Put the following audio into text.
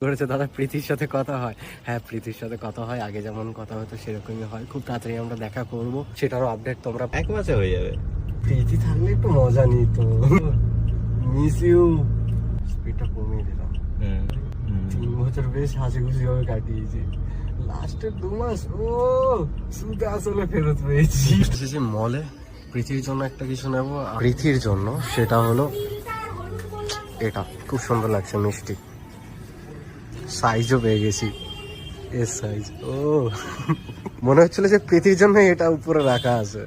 করেছে দাদা প্রীতির সাথে কথা হয়। হ্যাঁ প্রীতির সাথে কথা হয়, আগে যেমন কথা হতো সেরকমই হয়। খুব তাড়াতাড়ি আমরা দেখা করব, সেটারও আপডেট তোমরা 1 মাসে হয়ে যাবে। প্রীতি থাকলে একটু মজা নিত। Miss you. স্পিডটা কমিয়ে দিলাম। 3 বছর বেশ হাসি খুশি ভাবে কাটিয়েছি, লাস্টের 2 মাস ও শুধু আসলে ফেরত পেয়েছি। এসেছি মলে, প্রীতির জন্য একটা কিছু নেবো। প্রীতির জন্য সেটা হলো এটা, খুব সুন্দর লাগছে, মিষ্টি, সাইজও পেয়ে গেছি, এর সাইজ। ও মনে হচ্ছিল যে প্রীতির জন্য এটা উপরে রাখা আছে।